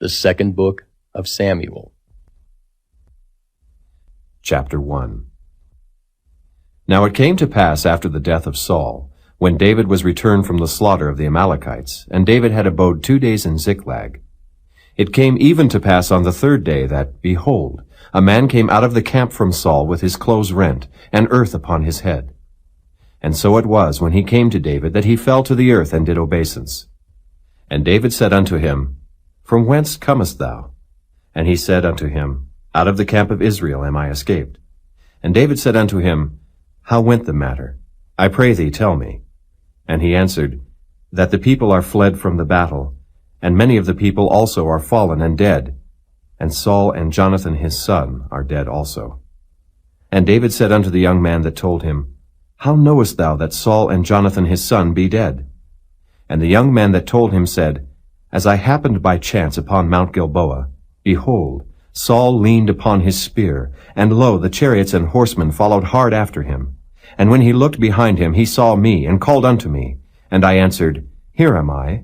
The second book of Samuel. Chapter 1. Now it came to pass after the death of Saul, when David was returned from the slaughter of the Amalekites, and David had abode 2 days in Ziklag. It came even to pass on the 3rd day that, behold, a man came out of the camp from Saul with his clothes rent, and earth upon his head. And so it was, when he came to David, that he fell to the earth and did obeisance. And David said unto him, From whence comest thou? And he said unto him, Out of the camp of Israel am I escaped. And David said unto him, How went the matter? I pray thee, tell me. And he answered, That the people are fled from the battle, and many of the people also are fallen and dead, and Saul and Jonathan his son are dead also. And David said unto the young man that told him, How knowest thou that Saul and Jonathan his son be dead? And the young man that told him said, As I happened by chance upon Mount Gilboa, behold, Saul leaned upon his spear, and lo, the chariots and horsemen followed hard after him. And when he looked behind him, he saw me, and called unto me. And I answered, Here am I.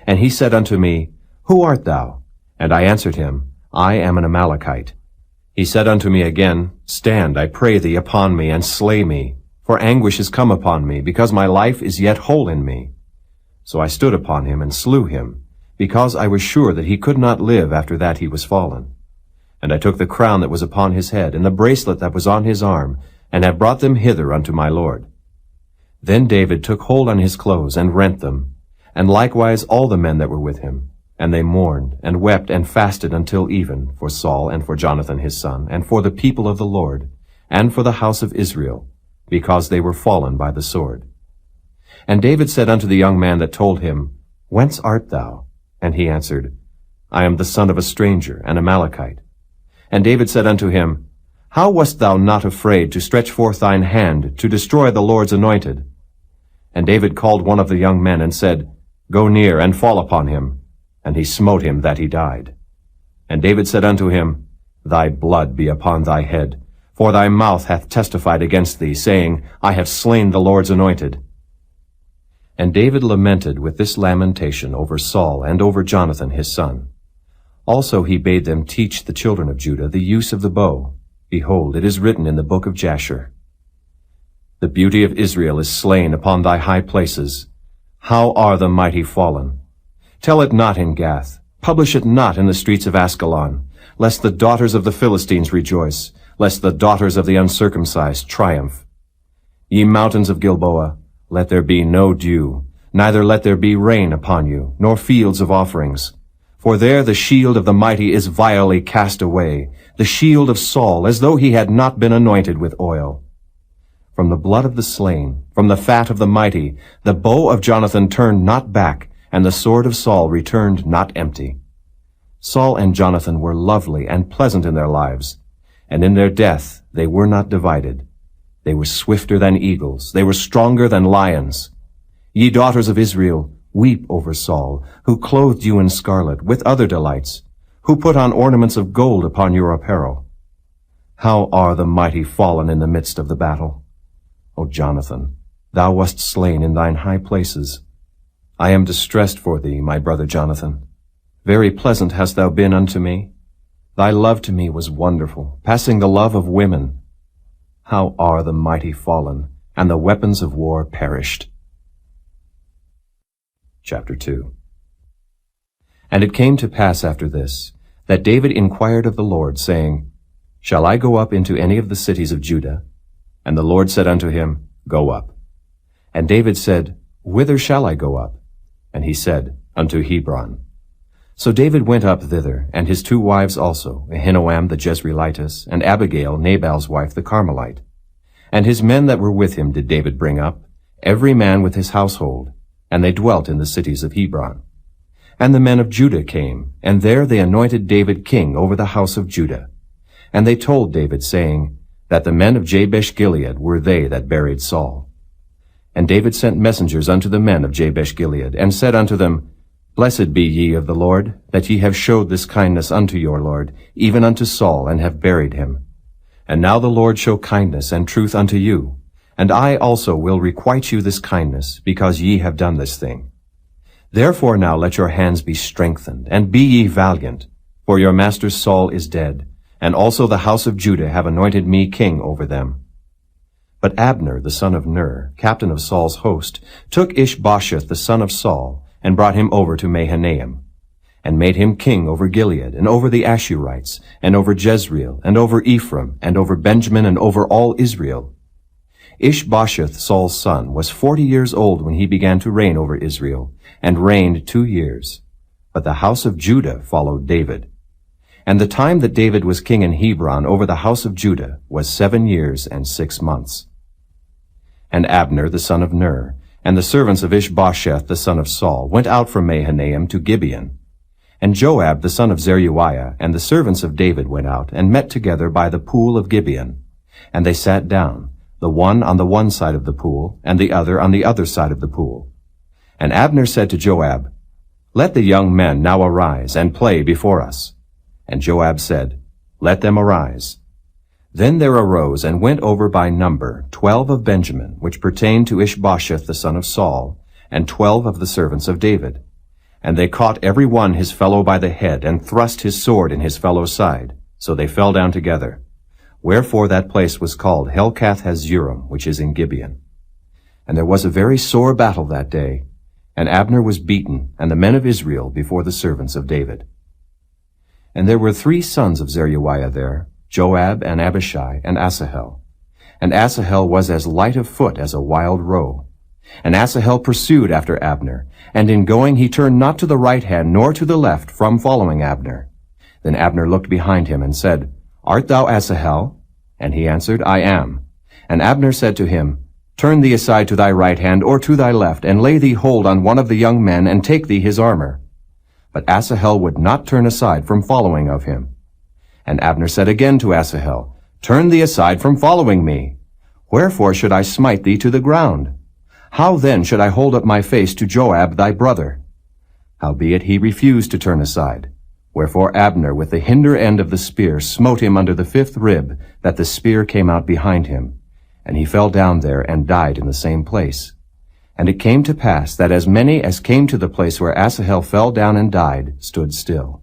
And he said unto me, Who art thou? And I answered him, I am an Amalekite. He said unto me again, Stand, I pray thee, upon me, and slay me, for anguish is come upon me, because my life is yet whole in me. So I stood upon him, and slew him, because I was sure that he could not live after that he was fallen. And I took the crown that was upon his head, and the bracelet that was on his arm, and have brought them hither unto my Lord. Then David took hold on his clothes, and rent them, and likewise all the men that were with him. And they mourned, and wept, and fasted until even, for Saul, and for Jonathan his son, and for the people of the Lord, and for the house of Israel, because they were fallen by the sword. And David said unto the young man that told him, Whence art thou? And he answered, I am the son of a stranger, an Amalekite. And David said unto him, How wast thou not afraid to stretch forth thine hand to destroy the Lord's anointed? And David called one of the young men, and said, Go near, and fall upon him. And he smote him that he died. And David said unto him, Thy blood be upon thy head, for thy mouth hath testified against thee, saying, I have slain the Lord's anointed. And David lamented with this lamentation over Saul and over Jonathan his son. Also he bade them teach the children of Judah the use of the bow. Behold, it is written in the book of Jasher, The beauty of Israel is slain upon thy high places. How are the mighty fallen? Tell it not in Gath, publish it not in the streets of Askelon, lest the daughters of the Philistines rejoice, lest the daughters of the uncircumcised triumph. Ye mountains of Gilboa, let there be no dew, neither let there be rain upon you, nor fields of offerings. For there the shield of the mighty is vilely cast away, the shield of Saul, as though he had not been anointed with oil. From the blood of the slain, from the fat of the mighty, the bow of Jonathan turned not back, and the sword of Saul returned not empty. Saul and Jonathan were lovely and pleasant in their lives, and in their death they were not divided. They were swifter than eagles, they were stronger than lions. Ye daughters of Israel, weep over Saul, who clothed you in scarlet, with other delights, who put on ornaments of gold upon your apparel. How are the mighty fallen in the midst of the battle? O Jonathan, thou wast slain in thine high places. I am distressed for thee, my brother Jonathan. Very pleasant hast thou been unto me. Thy love to me was wonderful, passing the love of women. How are the mighty fallen, and the weapons of war perished. Chapter 2. And it came to pass after this, that David inquired of the Lord, saying, Shall I go up into any of the cities of Judah? And the Lord said unto him, Go up. And David said, Whither shall I go up? And he said, Unto Hebron. So David went up thither, and his 2 wives also, Ahinoam the Jezreelitess, and Abigail, Nabal's wife, the Carmelite. And his men that were with him did David bring up, every man with his household, and they dwelt in the cities of Hebron. And the men of Judah came, and there they anointed David king over the house of Judah. And they told David, saying, That the men of Jabesh-Gilead were they that buried Saul. And David sent messengers unto the men of Jabesh-Gilead, and said unto them, Blessed be ye of the Lord, that ye have showed this kindness unto your Lord, even unto Saul, and have buried him. And now the Lord show kindness and truth unto you, and I also will requite you this kindness, because ye have done this thing. Therefore now let your hands be strengthened, and be ye valiant, for your master Saul is dead, and also the house of Judah have anointed me king over them. But Abner, the son of Ner, captain of Saul's host, took Ishbosheth the son of Saul, and brought him over to Mahanaim, and made him king over Gilead, and over the Ashurites, and over Jezreel, and over Ephraim, and over Benjamin, and over all Israel. Ishbosheth, Saul's son, was 40 years old when he began to reign over Israel, and reigned 2 years. But the house of Judah followed David. And the time that David was king in Hebron over the house of Judah was 7 years and 6 months. And Abner, the son of Ner, and the servants of Ishbosheth, the son of Saul, went out from Mahanaim to Gibeon. And Joab, the son of Zeruiah, and the servants of David went out, and met together by the pool of Gibeon. And they sat down, the one on the one side of the pool, and the other on the other side of the pool. And Abner said to Joab, Let the young men now arise, and play before us. And Joab said, Let them arise. Then there arose and went over by number 12 of Benjamin, which pertained to Ishbosheth the son of Saul, and 12 of the servants of David. And they caught every one his fellow by the head, and thrust his sword in his fellow's side. So they fell down together. Wherefore that place was called Helkath-Hazurim, which is in Gibeon. And there was a very sore battle that day, and Abner was beaten, and the men of Israel before the servants of David. And there were 3 sons of Zeruiah there, Joab, and Abishai, and Asahel. And Asahel was as light of foot as a wild roe. And Asahel pursued after Abner, and in going he turned not to the right hand nor to the left from following Abner. Then Abner looked behind him and said, Art thou Asahel? And he answered, I am. And Abner said to him, Turn thee aside to thy right hand or to thy left, and lay thee hold on one of the young men, and take thee his armor. But Asahel would not turn aside from following of him. And Abner said again to Asahel, Turn thee aside from following me. Wherefore should I smite thee to the ground? How then should I hold up my face to Joab thy brother? Howbeit he refused to turn aside. Wherefore Abner with the hinder end of the spear smote him under the 5th rib, that the spear came out behind him. And he fell down there and died in the same place. And it came to pass that as many as came to the place where Asahel fell down and died stood still.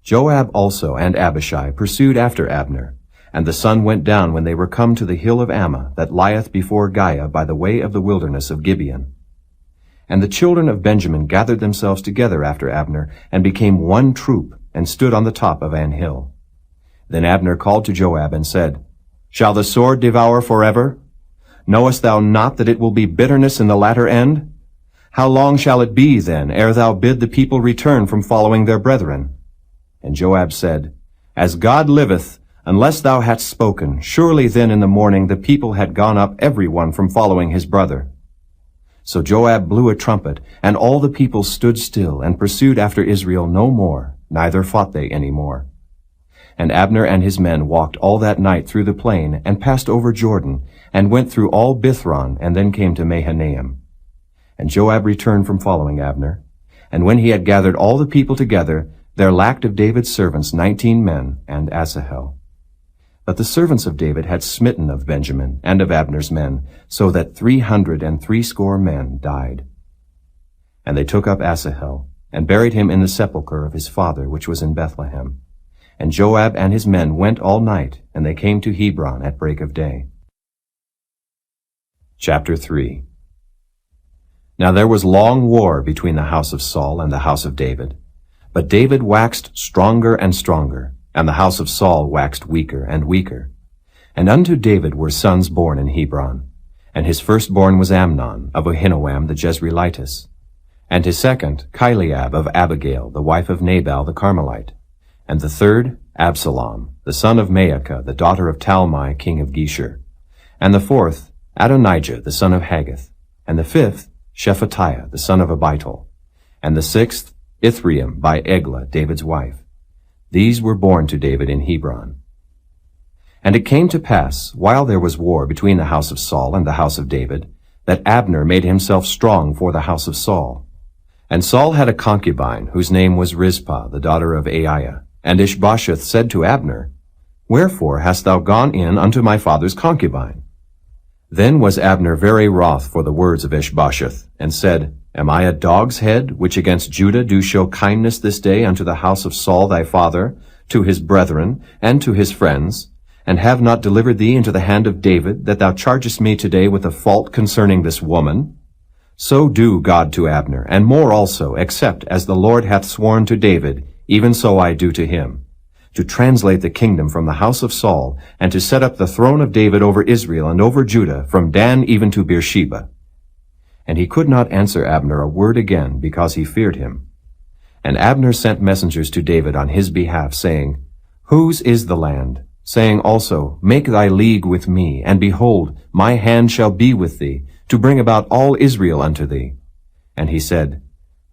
Joab also and Abishai pursued after Abner, and the sun went down when they were come to the hill of Ammah, that lieth before Giah by the way of the wilderness of Gibeon. And the children of Benjamin gathered themselves together after Abner, and became one troop, and stood on the top of an hill. Then Abner called to Joab and said, Shall the sword devour forever? Knowest thou not that it will be bitterness in the latter end? How long shall it be then, ere thou bid the people return from following their brethren? And Joab said, As God liveth, unless thou hadst spoken, surely then in the morning the people had gone up every one from following his brother. So Joab blew a trumpet, and all the people stood still, and pursued after Israel no more, neither fought they any more. And Abner and his men walked all that night through the plain, and passed over Jordan, and went through all Bithron, and then came to Mahanaim. And Joab returned from following Abner. And when he had gathered all the people together, there lacked of David's servants 19 men, and Asahel. But the servants of David had smitten of Benjamin and of Abner's men, so that 360 men died. And they took up Asahel, and buried him in the sepulchre of his father, which was in Bethlehem. And Joab and his men went all night, and they came to Hebron at break of day. Chapter 3. Now there was long war between the house of Saul and the house of David. But David waxed stronger and stronger, and the house of Saul waxed weaker and weaker. And unto David were sons born in Hebron. And his firstborn was Amnon, of Ahinoam the Jezreelitess. And his second, Chileab of Abigail, the wife of Nabal the Carmelite. And the third, Absalom, the son of Maacah, the daughter of Talmai, king of Geshur. And the fourth, Adonijah, the son of Haggith. And the fifth, Shephatiah, the son of Abital. And the sixth, Ithream by Eglah, David's wife. These were born to David in Hebron. And it came to pass, while there was war between the house of Saul and the house of David, that Abner made himself strong for the house of Saul. And Saul had a concubine, whose name was Rizpah, the daughter of Aiah. And Ishbosheth said to Abner, Wherefore hast thou gone in unto my father's concubine? Then was Abner very wroth for the words of Ishbosheth, and said, Am I a dog's head, which against Judah do show kindness this day unto the house of Saul thy father, to his brethren, and to his friends, and have not delivered thee into the hand of David, that thou chargest me today with a fault concerning this woman? So do God to Abner, and more also, except as the Lord hath sworn to David, even so I do to him, to translate the kingdom from the house of Saul, and to set up the throne of David over Israel and over Judah, from Dan even to Beersheba. And he could not answer Abner a word again, because he feared him. And Abner sent messengers to David on his behalf, saying, Whose is the land? Saying also, Make thy league with me, and behold, my hand shall be with thee, to bring about all Israel unto thee. And he said,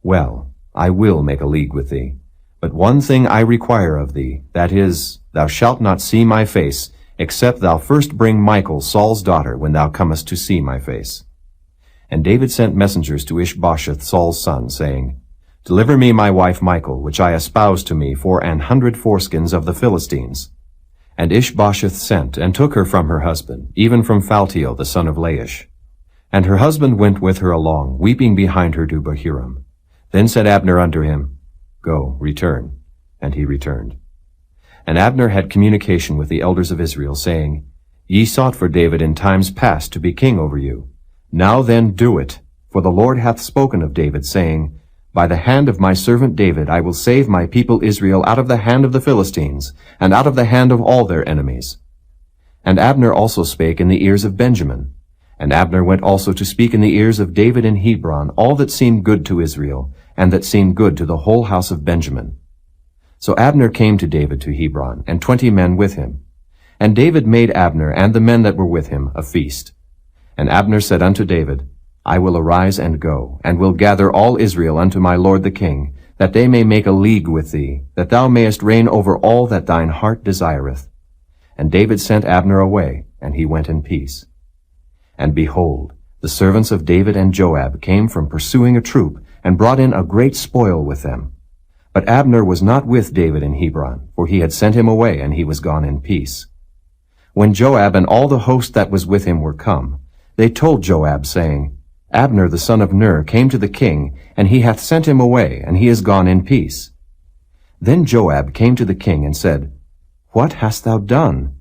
Well, I will make a league with thee. But one thing I require of thee, that is, thou shalt not see my face, except thou first bring Michal, Saul's daughter, when thou comest to see my face. And David sent messengers to Ishbosheth, Saul's son, saying, Deliver me my wife Michal, which I espoused to me for 100 foreskins of the Philistines. And Ishbosheth sent, and took her from her husband, even from Phaltiel the son of Laish. And her husband went with her along, weeping behind her to Bahurim. Then said Abner unto him, Go, return. And he returned. And Abner had communication with the elders of Israel, saying, Ye sought for David in times past to be king over you. Now then do it, for the Lord hath spoken of David, saying, By the hand of my servant David I will save my people Israel out of the hand of the Philistines, and out of the hand of all their enemies. And Abner also spake in the ears of Benjamin. And Abner went also to speak in the ears of David in Hebron all that seemed good to Israel, and that seemed good to the whole house of Benjamin. So Abner came to David to Hebron, and 20 men with him. And David made Abner and the men that were with him a feast. And Abner said unto David, I will arise and go, and will gather all Israel unto my lord the king, that they may make a league with thee, that thou mayest reign over all that thine heart desireth. And David sent Abner away, and he went in peace. And behold, the servants of David and Joab came from pursuing a troop, and brought in a great spoil with them. But Abner was not with David in Hebron, for he had sent him away, and he was gone in peace. When Joab and all the host that was with him were come, they told Joab, saying, Abner the son of Ner came to the king, and he hath sent him away, and he is gone in peace. Then Joab came to the king, and said, What hast thou done?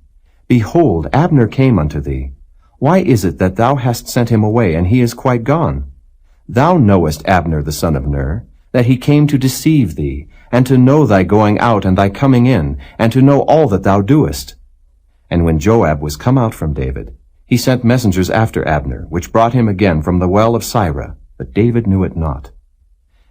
Behold, Abner came unto thee. Why is it that thou hast sent him away, and he is quite gone? Thou knowest Abner the son of Ner, that he came to deceive thee, and to know thy going out and thy coming in, and to know all that thou doest. And when Joab was come out from David, he sent messengers after Abner, which brought him again from the well of Sirah, but David knew it not.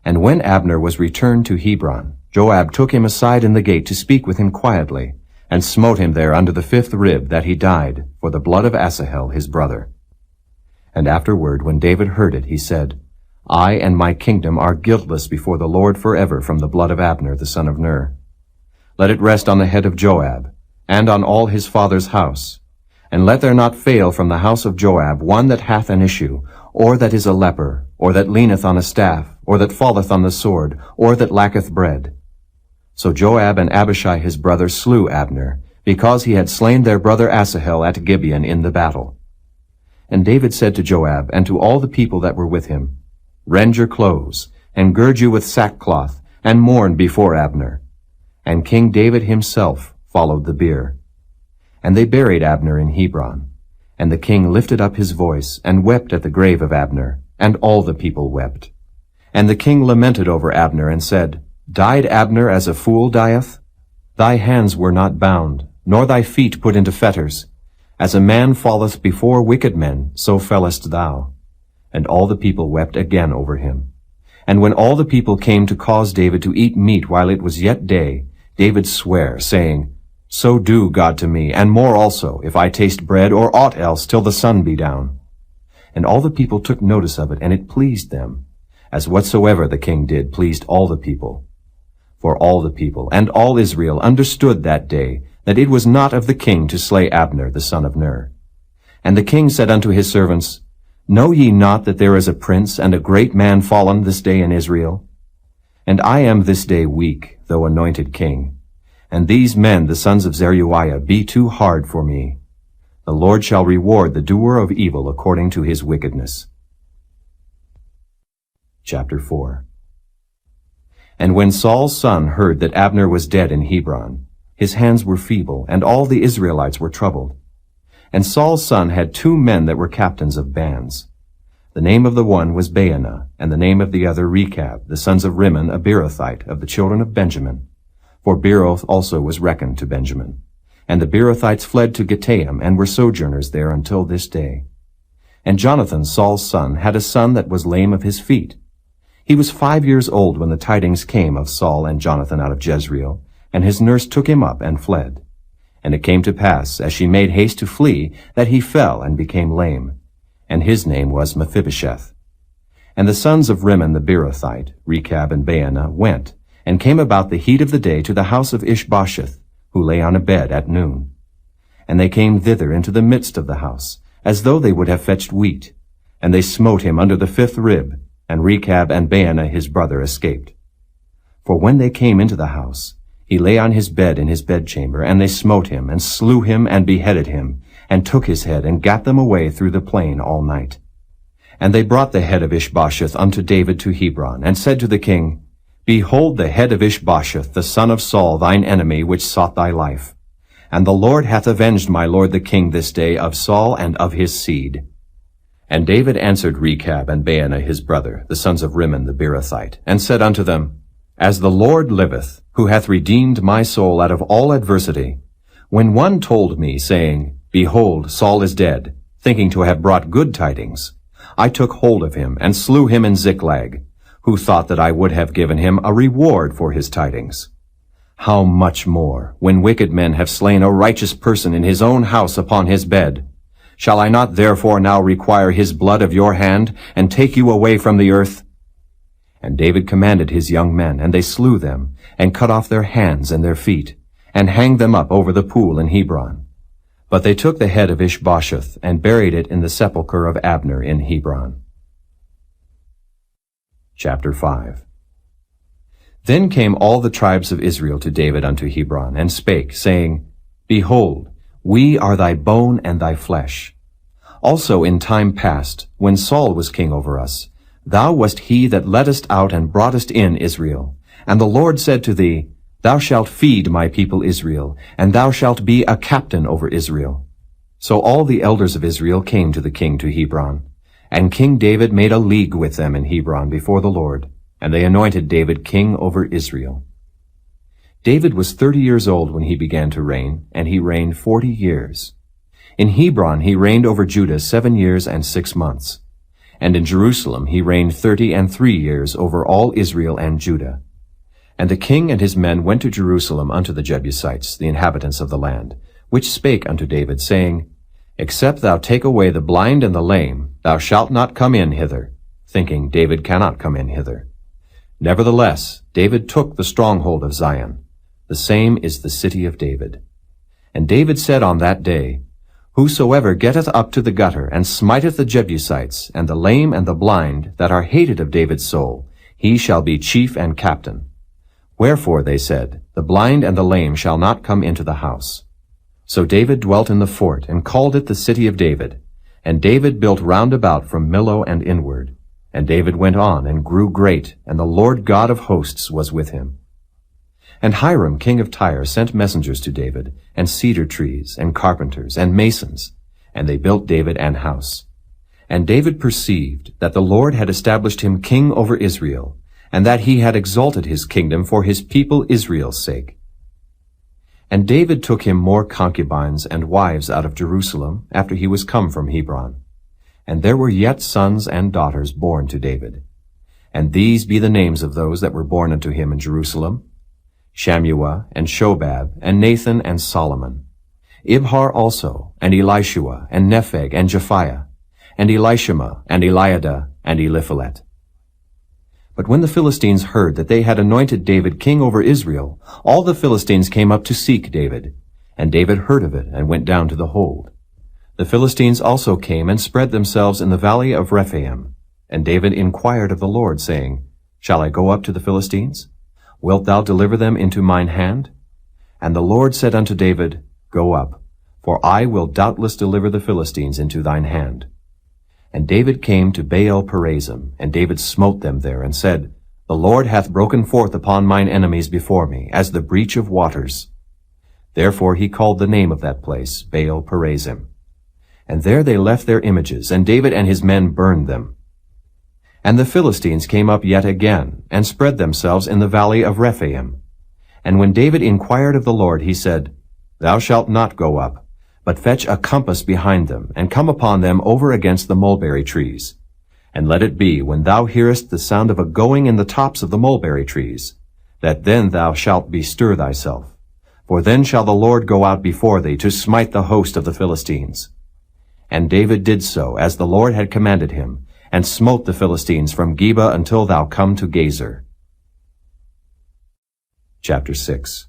And when Abner was returned to Hebron, Joab took him aside in the gate to speak with him quietly, and smote him there under the 5th rib, that he died, for the blood of Asahel his brother. And afterward, when David heard it, he said, I and my kingdom are guiltless before the Lord forever from the blood of Abner the son of Ner. Let it rest on the head of Joab, and on all his father's house. And let there not fail from the house of Joab one that hath an issue, or that is a leper, or that leaneth on a staff, or that falleth on the sword, or that lacketh bread. So Joab and Abishai his brother slew Abner, because he had slain their brother Asahel at Gibeon in the battle. And David said to Joab and to all the people that were with him, Rend your clothes, and gird you with sackcloth, and mourn before Abner. And King David himself followed the bier. And they buried Abner in Hebron. And the king lifted up his voice, and wept at the grave of Abner, and all the people wept. And the king lamented over Abner, and said, Died Abner as a fool dieth? Thy hands were not bound, nor thy feet put into fetters. As a man falleth before wicked men, so fellest thou. And all the people wept again over him. And when all the people came to cause David to eat meat while it was yet day, David sware, saying, So do God to me, and more also, if I taste bread or aught else till the sun be down. And all the people took notice of it, and it pleased them, as whatsoever the king did pleased all the people. For all the people and all Israel understood that day that it was not of the king to slay Abner the son of Ner. And the king said unto his servants, Know ye not that there is a prince and a great man fallen this day in Israel? And I am this day weak, though anointed king. And these men, the sons of Zeruiah, be too hard for me. The Lord shall reward the doer of evil according to his wickedness. Chapter 4. And when Saul's son heard that Abner was dead in Hebron, his hands were feeble, and all the Israelites were troubled. And Saul's son had 2 men that were captains of bands. The name of the one was Baanah, and the name of the other Rechab, the sons of Rimmon, a Beerothite, of the children of Benjamin. For Beeroth also was reckoned to Benjamin. And the Beerothites fled to Gittaim, and were sojourners there until this day. And Jonathan, Saul's son, had a son that was lame of his feet. He was 5 years old when the tidings came of Saul and Jonathan out of Jezreel, and his nurse took him up and fled. And it came to pass, as she made haste to flee, that he fell and became lame. And his name was Mephibosheth. And the sons of Rimmon the Beerothite, Rechab and Baanah, went, and came about the heat of the day to the house of Ishbosheth, who lay on a bed at noon. And they came thither into the midst of the house, as though they would have fetched wheat. And they smote him under the 5th rib, and Rechab and Baanah his brother escaped. For when they came into the house, he lay on his bed in his bedchamber, and they smote him, and slew him, and beheaded him, and took his head, and gat them away through the plain all night. And they brought the head of Ishbosheth unto David to Hebron, and said to the king, Behold the head of Ishbosheth, the son of Saul, thine enemy, which sought thy life. And the Lord hath avenged my lord the king this day of Saul and of his seed. And David answered Rechab and Baanah his brother, the sons of Rimmon the Beerothite, and said unto them, As the Lord liveth, who hath redeemed my soul out of all adversity, when one told me, saying, Behold, Saul is dead, thinking to have brought good tidings, I took hold of him, and slew him in Ziklag, who thought that I would have given him a reward for his tidings. How much more, when wicked men have slain a righteous person in his own house upon his bed? Shall I not therefore now require his blood of your hand, and take you away from the earth? And David commanded his young men, and they slew them, and cut off their hands and their feet, and hanged them up over the pool in Hebron. But they took the head of Ishbosheth, and buried it in the sepulchre of Abner in Hebron. Chapter 5. Then came all the tribes of Israel to David unto Hebron, and spake, saying, Behold, we are thy bone and thy flesh. Also in time past, when Saul was king over us, thou wast he that leddest out and broughtest in Israel. And the Lord said to thee, Thou shalt feed my people Israel, and thou shalt be a captain over Israel. So all the elders of Israel came to the king to Hebron. And King David made a league with them in Hebron before the Lord, and they anointed David king over Israel. David was 30 years old when he began to reign, and he reigned 40 years. In Hebron he reigned over Judah 7 years and 6 months. And in Jerusalem he reigned 33 years over all Israel and Judah. And the king and his men went to Jerusalem unto the Jebusites, the inhabitants of the land, which spake unto David, saying, Except thou take away the blind and the lame, thou shalt not come in hither, thinking David cannot come in hither. Nevertheless, David took the stronghold of Zion. The same is the city of David. And David said on that day, Whosoever getteth up to the gutter, and smiteth the Jebusites, and the lame and the blind, that are hated of David's soul, he shall be chief and captain. Wherefore, they said, the blind and the lame shall not come into the house. So David dwelt in the fort, and called it the city of David. And David built round about from Millo and inward. And David went on, and grew great, and the Lord God of hosts was with him. And Hiram king of Tyre sent messengers to David, and cedar trees, and carpenters, and masons, and they built David an house. And David perceived that the Lord had established him king over Israel, and that he had exalted his kingdom for his people Israel's sake. And David took him more concubines and wives out of Jerusalem, after he was come from Hebron. And there were yet sons and daughters born to David. And these be the names of those that were born unto him in Jerusalem: Shammua, and Shobab, and Nathan, and Solomon. Ibhar also, and Elishua, and Nepheg, and Japhiah, and Elishama, and Eliada, and Eliphalet. But when the Philistines heard that they had anointed David king over Israel, all the Philistines came up to seek David. And David heard of it, and went down to the hold. The Philistines also came and spread themselves in the valley of Rephaim. And David inquired of the Lord, saying, Shall I go up to the Philistines? Wilt thou deliver them into mine hand? And the Lord said unto David, Go up, for I will doubtless deliver the Philistines into thine hand. And David came to Baal-perazim, and David smote them there, and said, The Lord hath broken forth upon mine enemies before me, as the breach of waters. Therefore he called the name of that place Baal-perazim. And there they left their images, and David and his men burned them. And the Philistines came up yet again, and spread themselves in the valley of Rephaim. And when David inquired of the Lord, he said, Thou shalt not go up, but fetch a compass behind them, and come upon them over against the mulberry trees. And let it be, when thou hearest the sound of a going in the tops of the mulberry trees, that then thou shalt bestir thyself. For then shall the Lord go out before thee to smite the host of the Philistines. And David did so, as the Lord had commanded him, and smote the Philistines from Geba until thou come to Gazer. Chapter 6.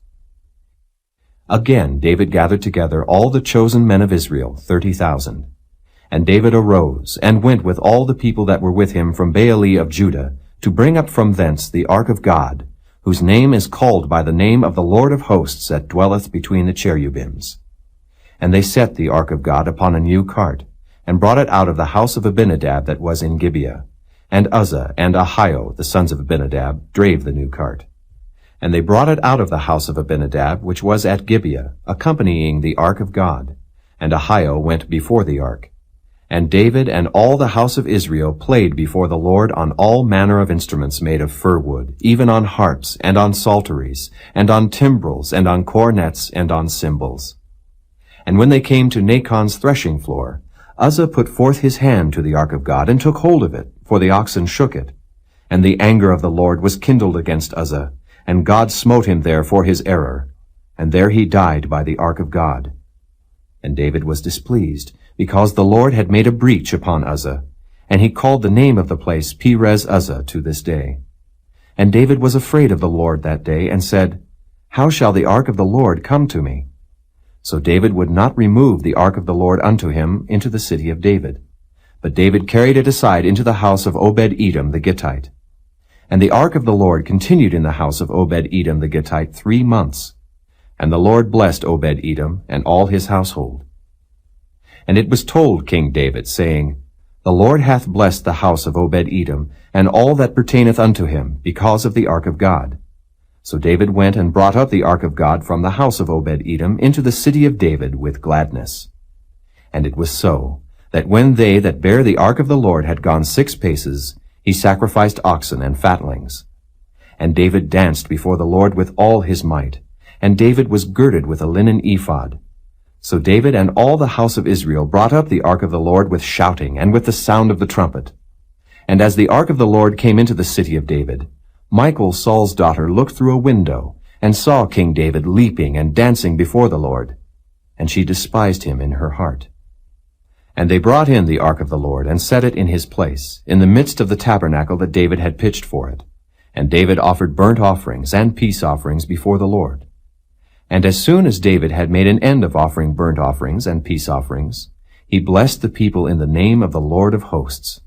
Again David gathered together all the chosen men of Israel, 30,000. And David arose, and went with all the people that were with him from Baale of Judah, to bring up from thence the ark of God, whose name is called by the name of the Lord of hosts that dwelleth between the cherubims. And they set the ark of God upon a new cart, and brought it out of the house of Abinadab that was in Gibeah. And Uzzah and Ahio, the sons of Abinadab, drave the new cart. And they brought it out of the house of Abinadab, which was at Gibeah, accompanying the ark of God. And Ahio went before the ark. And David and all the house of Israel played before the Lord on all manner of instruments made of fir wood, even on harps, and on psalteries, and on timbrels, and on cornets, and on cymbals. And when they came to Nachon's threshing floor, Uzzah put forth his hand to the ark of God, and took hold of it, for the oxen shook it. And the anger of the Lord was kindled against Uzzah, and God smote him there for his error, and there he died by the ark of God. And David was displeased, because the Lord had made a breach upon Uzzah, and he called the name of the place Perez Uzzah to this day. And David was afraid of the Lord that day, and said, How shall the ark of the Lord come to me? So David would not remove the ark of the Lord unto him into the city of David. But David carried it aside into the house of Obed-Edom the Gittite. And the ark of the Lord continued in the house of Obed-Edom the Gittite 3 months. And the Lord blessed Obed-Edom and all his household. And it was told King David, saying, The Lord hath blessed the house of Obed-Edom, and all that pertaineth unto him, because of the ark of God. So David went and brought up the ark of God from the house of Obed-Edom into the city of David with gladness. And it was so, that when they that bare the ark of the Lord had gone 6 paces, he sacrificed oxen and fatlings. And David danced before the Lord with all his might, and David was girded with a linen ephod. So David and all the house of Israel brought up the ark of the Lord with shouting and with the sound of the trumpet. And as the ark of the Lord came into the city of David, Michal, Saul's daughter, looked through a window, and saw King David leaping and dancing before the Lord. And she despised him in her heart. And they brought in the ark of the Lord, and set it in his place, in the midst of the tabernacle that David had pitched for it. And David offered burnt offerings and peace offerings before the Lord. And as soon as David had made an end of offering burnt offerings and peace offerings, he blessed the people in the name of the Lord of hosts.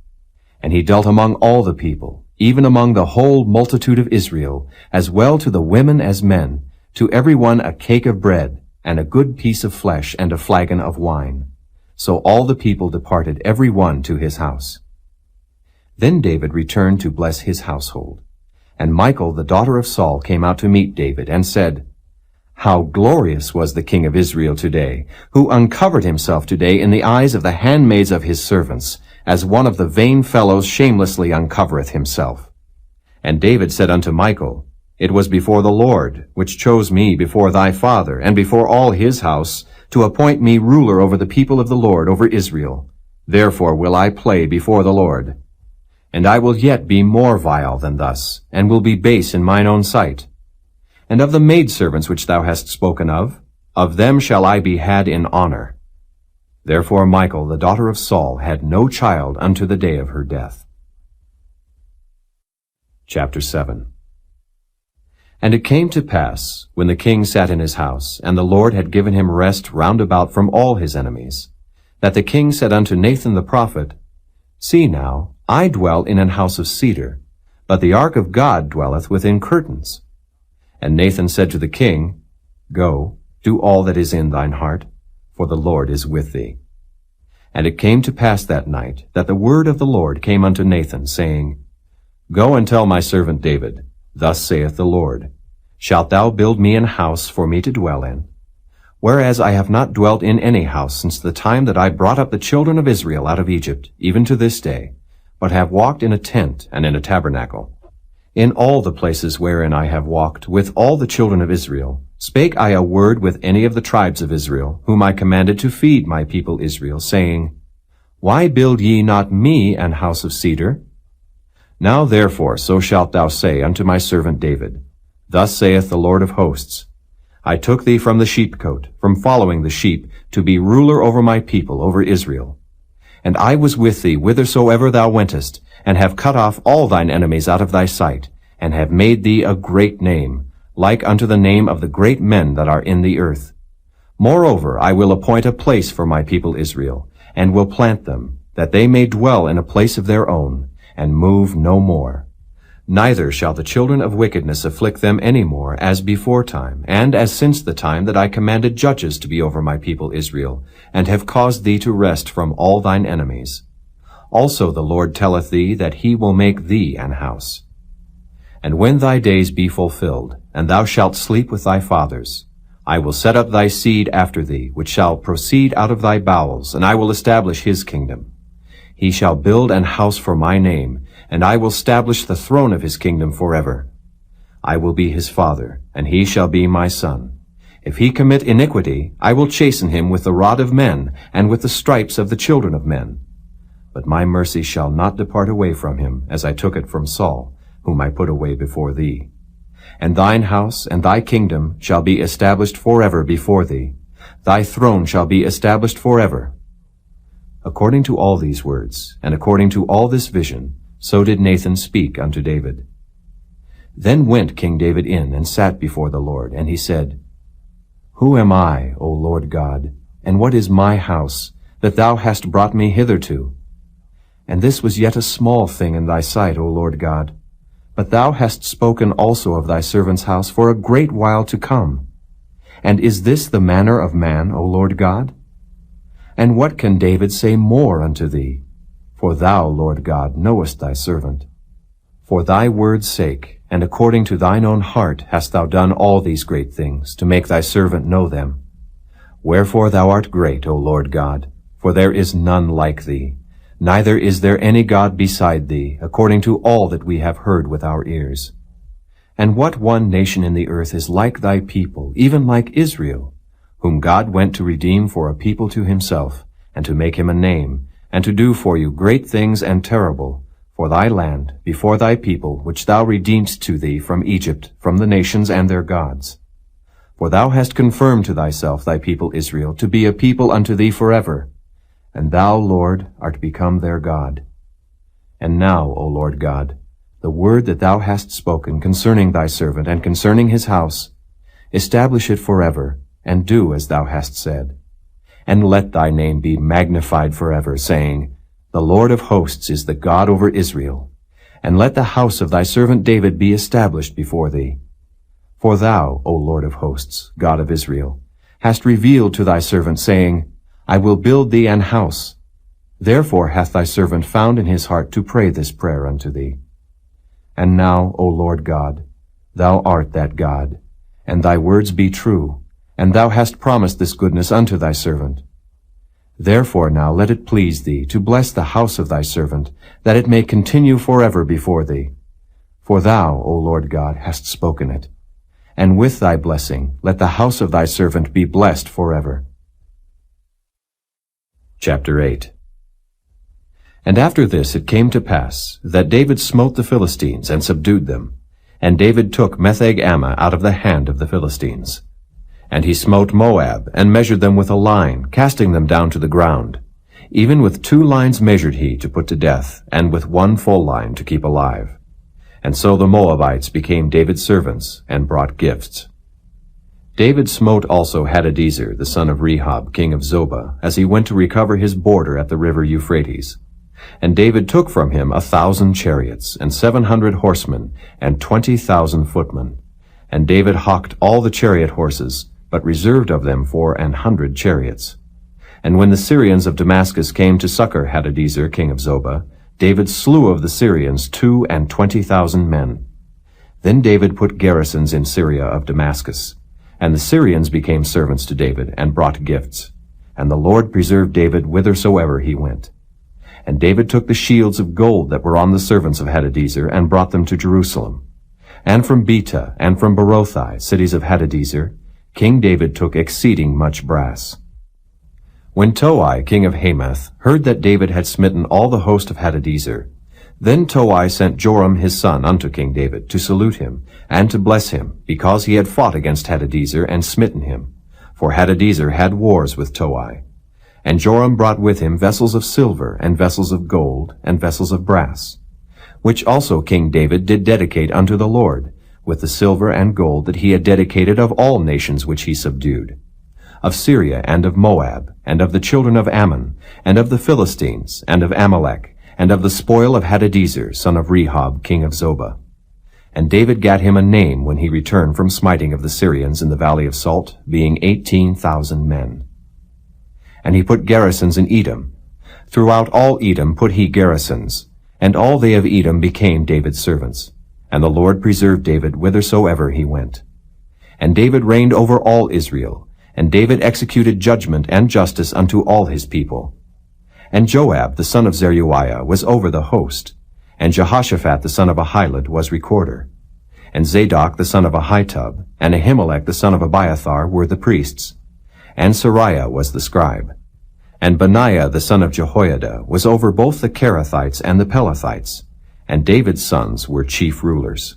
And he dealt among all the people, even among the whole multitude of Israel, as well to the women as men, to every one a cake of bread, and a good piece of flesh, and a flagon of wine. So all the people departed every one to his house. Then David returned to bless his household. And Michal, the daughter of Saul, came out to meet David, and said, How glorious was the king of Israel today, who uncovered himself today in the eyes of the handmaids of his servants, as one of the vain fellows shamelessly uncovereth himself. And David said unto Michal, It was before the Lord, which chose me before thy father, and before all his house, to appoint me ruler over the people of the Lord, over Israel. Therefore will I play before the Lord. And I will yet be more vile than thus, and will be base in mine own sight. And of the maidservants which thou hast spoken of them shall I be had in honor. Therefore Michal, the daughter of Saul, had no child unto the day of her death. Chapter 7. And it came to pass, when the king sat in his house, and the Lord had given him rest round about from all his enemies, that the king said unto Nathan the prophet, See now, I dwell in an house of cedar, but the ark of God dwelleth within curtains. And Nathan said to the king, Go, do all that is in thine heart, for the Lord is with thee. And it came to pass that night that the word of the Lord came unto Nathan, saying, Go and tell my servant David, Thus saith the Lord, Shalt thou build me an house for me to dwell in? Whereas I have not dwelt in any house since the time that I brought up the children of Israel out of Egypt, even to this day, but have walked in a tent and in a tabernacle. In all the places wherein I have walked with all the children of Israel, spake I a word with any of the tribes of Israel, whom I commanded to feed my people Israel, saying, Why build ye not me an house of cedar? Now therefore so shalt thou say unto my servant David, Thus saith the Lord of hosts, I took thee from the sheepcote, from following the sheep, to be ruler over my people, over Israel. And I was with thee whithersoever thou wentest, and have cut off all thine enemies out of thy sight, and have made thee a great name, like unto the name of the great men that are in the earth. Moreover, I will appoint a place for my people Israel, and will plant them, that they may dwell in a place of their own, and move no more. Neither shall the children of wickedness afflict them any more, as before time, and as since the time that I commanded judges to be over my people Israel, and have caused thee to rest from all thine enemies. Also the Lord telleth thee that he will make thee an house. And when thy days be fulfilled, and thou shalt sleep with thy fathers, I will set up thy seed after thee, which shall proceed out of thy bowels, and I will establish his kingdom. He shall build an house for my name, and I will establish the throne of his kingdom forever. I will be his father, and he shall be my son. If he commit iniquity, I will chasten him with the rod of men, and with the stripes of the children of men. But my mercy shall not depart away from him, as I took it from Saul, whom I put away before thee. And thine house and thy kingdom shall be established forever before thee. Thy throne shall be established forever. According to all these words, and according to all this vision, so did Nathan speak unto David. Then went King David in and sat before the Lord, and he said, Who am I, O Lord God, and what is my house, that thou hast brought me hitherto? And this was yet a small thing in thy sight, O Lord God. But thou hast spoken also of thy servant's house for a great while to come. And is this the manner of man, O Lord God? And what can David say more unto thee? For thou, Lord God, knowest thy servant. For thy word's sake, and according to thine own heart, hast thou done all these great things, to make thy servant know them. Wherefore thou art great, O Lord God, for there is none like thee, neither is there any God beside thee, according to all that we have heard with our ears. And what one nation in the earth is like thy people, even like Israel, whom God went to redeem for a people to himself, and to make him a name, and to do for you great things and terrible, for thy land, before thy people, which thou redeemedst to thee from Egypt, from the nations and their gods. For thou hast confirmed to thyself thy people Israel, to be a people unto thee forever, and thou, Lord, art become their God. And now, O Lord God, the word that thou hast spoken concerning thy servant and concerning his house, establish it forever, and do as thou hast said. And let thy name be magnified forever, saying, The Lord of hosts is the God over Israel. And let the house of thy servant David be established before thee. For thou, O Lord of hosts, God of Israel, hast revealed to thy servant, saying, I will build thee an house. Therefore hath thy servant found in his heart to pray this prayer unto thee. And now, O Lord God, thou art that God, and thy words be true, and thou hast promised this goodness unto thy servant. Therefore now let it please thee to bless the house of thy servant, that it may continue forever before thee. For thou, O Lord God, hast spoken it. And with thy blessing let the house of thy servant be blessed forever. Chapter 8. And after this it came to pass, that David smote the Philistines, and subdued them. And David took Metheg-Ammah out of the hand of the Philistines. And he smote Moab, and measured them with a line, casting them down to the ground. Even with 2 lines measured he to put to death, and with 1 full line to keep alive. And so the Moabites became David's servants, and brought gifts. David smote also Hadadezer, the son of Rehob, king of Zobah, as he went to recover his border at the river Euphrates. And David took from him 1,000 chariots, and 700 horsemen, and 20,000 footmen. And David hocked all the chariot horses, but reserved of them for 100 chariots. And when the Syrians of Damascus came to succor Hadadezer, king of Zobah, David slew of the Syrians 22,000 men. Then David put garrisons in Syria of Damascus. And the Syrians became servants to David, and brought gifts. And the Lord preserved David whithersoever he went. And David took the shields of gold that were on the servants of Hadadezer, and brought them to Jerusalem. And from Betah, and from Berothai, cities of Hadadezer, King David took exceeding much brass. When Toi, king of Hamath, heard that David had smitten all the host of Hadadezer, then Toi sent Joram his son unto King David, to salute him, and to bless him, because he had fought against Hadadezer, and smitten him. For Hadadezer had wars with Toi. And Joram brought with him vessels of silver, and vessels of gold, and vessels of brass, which also King David did dedicate unto the Lord, with the silver and gold that he had dedicated of all nations which he subdued, of Syria, and of Moab, and of the children of Ammon, and of the Philistines, and of Amalek, and of the spoil of Hadadezer, son of Rehob, king of Zobah. And David gat him a name when he returned from smiting of the Syrians in the valley of Salt, being 18,000 men. And he put garrisons in Edom. Throughout all Edom put he garrisons, and all they of Edom became David's servants. And the Lord preserved David whithersoever he went. And David reigned over all Israel, and David executed judgment and justice unto all his people. And Joab the son of Zeruiah was over the host, and Jehoshaphat the son of Ahilud was recorder. And Zadok the son of Ahitub, and Ahimelech the son of Abiathar were the priests. And Sariah was the scribe. And Benaiah the son of Jehoiada was over both the Kerethites and the Pelethites. And David's sons were chief rulers.